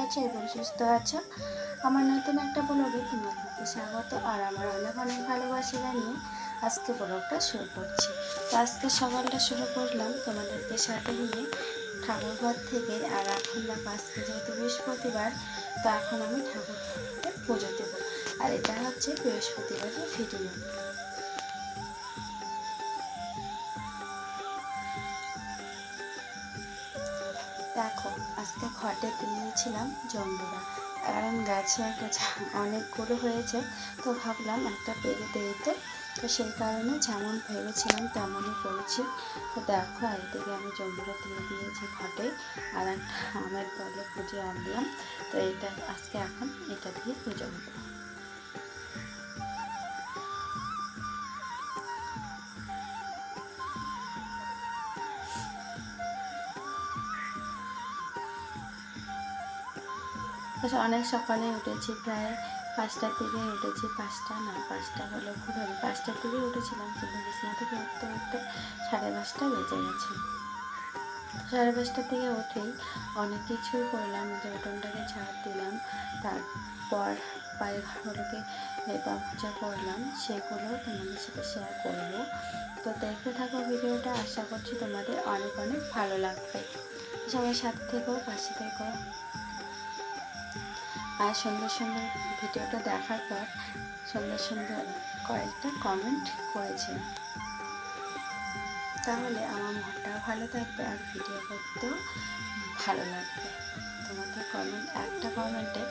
আছো এবং সুস্থ আছো। আমার নতুন একটা ব্লগে তোমাদেরকে স্বাগত আর আমার অনেক অনেক ভালোবাসা জানিয়ে আজকে ব্লগটা শুরু করছি। তো আজকে সকালটা শুরু করলাম তোমাদেরকে সাথে নিয়ে ঠাকুরঘর থেকে। আর এখন দেখো আজকে যেহেতু বৃহস্পতিবার, তো এখন আমি ঠাকুরঘরটা পুজো দেবো। আর এটা হচ্ছে বৃহস্পতিবারের ভিডিও। দেখো আজকে ঘটে দিয়েছিলাম জম্বুরা, কারণ গাছে অনেকগুলো হয়েছে, তো ভাবলাম একটা পেরে দিতে। তো সেই কারণে যেমন ভেবেছিলাম তেমনই করেছি। তো দেখো একদিকে আমি জম্বুরা দিয়ে দিয়েছি ঘটে, আর একটা আমের বলে পুজো আনলাম। তো এটা আজকে এখন এটা দিয়ে পুজো হবে। অনেক সকালে উঠেছি, প্রায় 5টার দিকে উঠেছি। 5টা না, 5টা হলো ভুল হবে, 5টার দিকে উঠেছিলাম, কিন্তু বিছানা থেকে উঠতে উঠতে 5:30 বেজে গেছে। 5:30 থেকে উঠেই অনেক কিছুই করলাম। যে উঠোনটাকে ঝাড় দিলাম, তারপর পায়খানাগুলোকে লেপা মোছা করলাম, সেগুলো তোমাদের সাথে শেয়ার করব। তো দেখতে থাকো ভিডিওটা, আশা করছি তোমাদের অনেক অনেক ভালো লাগবে। সবার সাথে থেকো, পাশে থেকো। আর সুন্দর সুন্দর ভিডিওটা দেখার পর সুন্দর সুন্দর কয়েকটা কমেন্ট করেছে, তাহলে আমার মনটাও ভালো থাকবে আর ভিডিও করতেও ভালো লাগবে। তোমাদের কমেন্ট, একটা কমেন্টে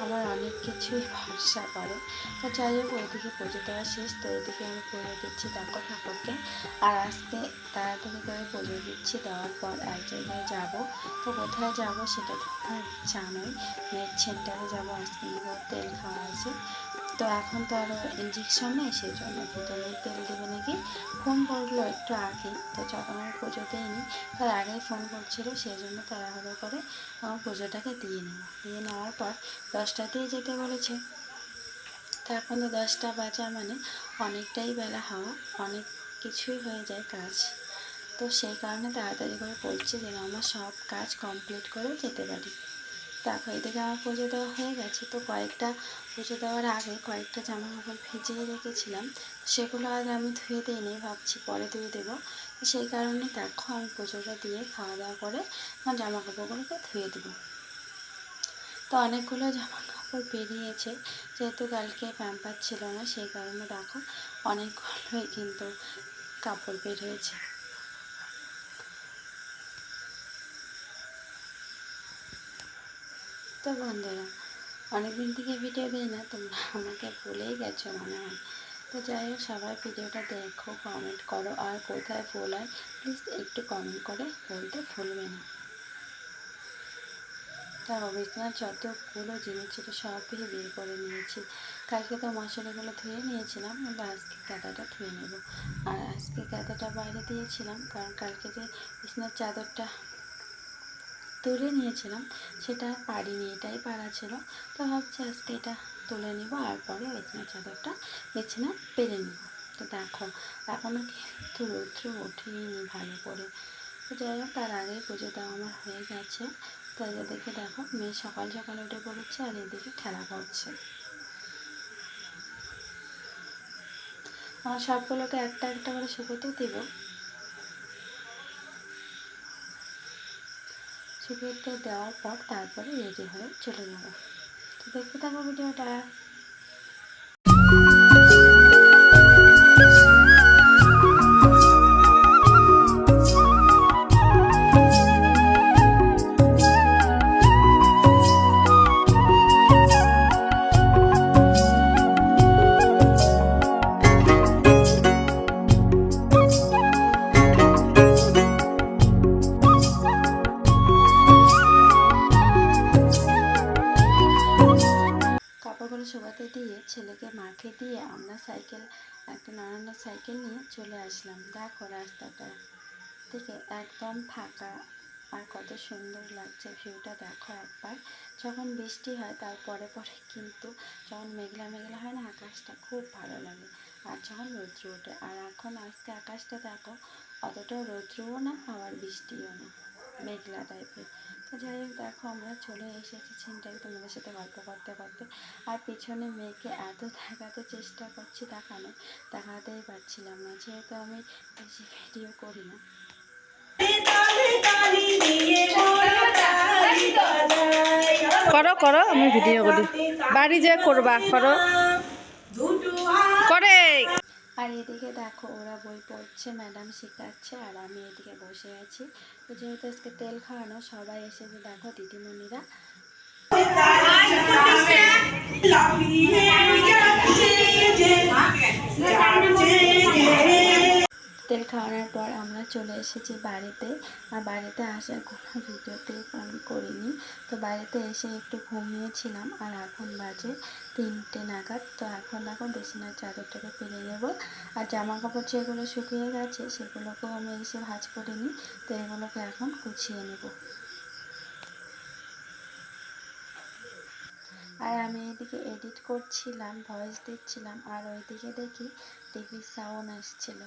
আমার অনেক কিছুই ভরসা করে। তো যাই হোক, ওইদিকে পুজো দেওয়া শেষ, তো ওইদিকে আমি পুজো দিচ্ছি দেখো ঠাকুরকে। আর আজকে তাড়াতাড়ি করে পুজো দিচ্ছি, দেওয়ার পর এক জায়গায় যাব। তো কোথায় যাব সেটা তোমরা জানোই, নেট সেন্টারে যাবো। আজকে তেল খাওয়া আছে, তো এখন তো আরও ইঞ্জেকশন নেই, সেই জন্য ভিটামিন তেল দেবে নাকি। ফোন করলো একটু আগে, তো যখন আমি পুজো দিইনি তার আগেই ফোন করছিল, সেই জন্য তাড়াহুড়ো করে আমার পুজোটাকে দিয়ে নেওয়ার পর 10টাতেই যেতে বলেছে। তো এখন তো 10টা বাজা, মানে অনেকটাই বেলা হওয়া, অনেক কিছুই হয়ে যায় কাজ। তো সেই কারণে তাড়াতাড়ি করে বলছি যেন আমার সব কাজ কমপ্লিট করে যেতে পারি। দেখো এদিকে আমার পুজো দেওয়া হয়ে গেছে। তো কয়েকটা পুজো দেওয়ার আগে কয়েকটা জামা কাপড় ভিজিয়ে রেখেছিলাম, সেগুলো আজ আমি ধুয়ে দিইনি, ভাবছি পরে ধুয়ে দেবো। সেই কারণে দেখো আমি পুজোটা দিয়ে খাওয়া দাওয়া করে আমার জামা কাপড়গুলোকে ধুয়ে দেবো। তো অনেকগুলো জামা কাপড় বেরিয়েছে, যেহেতু কালকে প্যাম্পার ছিল না, সেই কারণে দেখো অনেকগুলোই কিন্তু কাপড় বের হয়েছে। তো বন্ধুরা, অনেকদিন থেকে ভিডিও দিই না, তোমরা আমাকে ভুলেই গেছো মনে হয়। তো যাই হোক, সবাই ভিডিওটা দেখো, কমেন্ট করো, আর কোথায় ফুল হয় প্লিজ একটু কমেন্ট করে বলতে ভুলবে না। দেখো বিছানার যতগুলো জিনিস ছিল সবই বের করে নিয়েছি। কালকে তো মশলাগুলো ধুয়ে নিয়েছিলাম, কিন্তু আজকে কাঁথাটা ধুয়ে নেব। আর আজকে কাঁথাটা বাইরে দিয়েছিলাম, কারণ কালকে যে বিছানার চাদরটা তুলে নিয়েছিলাম সেটা পারিনি, এটাই পারা ছিল। তো ভাবছি আজকে এটা তুলে নিব, আর পরে বিছানার চাদরটা বিছানা পেরে নেব। তো দেখো এখনও কিন্তু রৌদ্র ওঠেনি ভালো করে। তো যাই হোক, তার আগেই পুজো দেওয়া আমার হয়ে গেছে। তো এদিকে দেখো মেয়ে সকাল সকাল উঠে পড়েছে, আর এদিকে খেলা করছে। আমার সবগুলোকে একটা একটা করে শুকোতে দেব, শুকোতে দেওয়ার পর তারপরে রেডি হয়ে চলে যাব। তো দেখতে থাকো ভিডিওটা। কাপড়গুলো শুকাতে দিয়ে ছেলেকে মাকে দিয়ে আমরা একটা নানানের সাইকেল নিয়ে চলে আসলাম। দেখো রাস্তাটা থেকে একদম ফাঁকা, আর কত সুন্দর লাগছে ভিউটা। দেখো একবার যখন বৃষ্টি হয় তারপরে পরে কিন্তু যখন মেঘলা মেঘলা হয় না, আকাশটা খুব ভালো লাগে। আর যখন রৌদ্র ওঠে, আর এখন আজকে আকাশটা দেখো অতটাও রৌদ্রও না আবার বৃষ্টিও না, মেঘলা টাইপের। তো যাই হোক দেখো আমরা চলে এসেছি ছিনটাই তোমাদের সাথে গল্প করতে করতে। আর পেছনে মেয়েকে এত দেখাতে চেষ্টা করছি, দেখাতেই পারছিলাম না, যেহেতু আমি বেশি ভিডিও করি না। করো করো, আমি ভিডিও করি, বাড়ি যে করবা করো করে। আর এদিকে দেখো ওরা বই পড়ছে, ম্যাডাম শেখাচ্ছে, আর আমি এদিকে বসে আছি। তো যেহেতু আজকে তেল খাওয়ানো, সবাই এসেছে দেখো দিদিমণিরা। তেল খাওয়ানোর পর আমরা চলে এসেছি বাড়িতে। আর বাড়িতে আসার কোনো ভিডিওতে আমি করিনি। তো বাড়িতে এসে একটু ঘুমিয়েছিলাম, আর এখন বাজে 3টে নাগাদ। তো এখন দেখো বিছানার চাদরটাকে পেরে নেব। আর জামা কাপড় যেগুলো শুকিয়ে গেছে সেগুলোকেও আমি এসে ভাঁজ করে নিই। তো এগুলোকে এখন গুছিয়ে নেব। আর আমি এদিকে এডিট করছিলাম, ভয়েস দিচ্ছিলাম, আর ওইদিকে দেখি টিভির সাউন্ড আসছিল।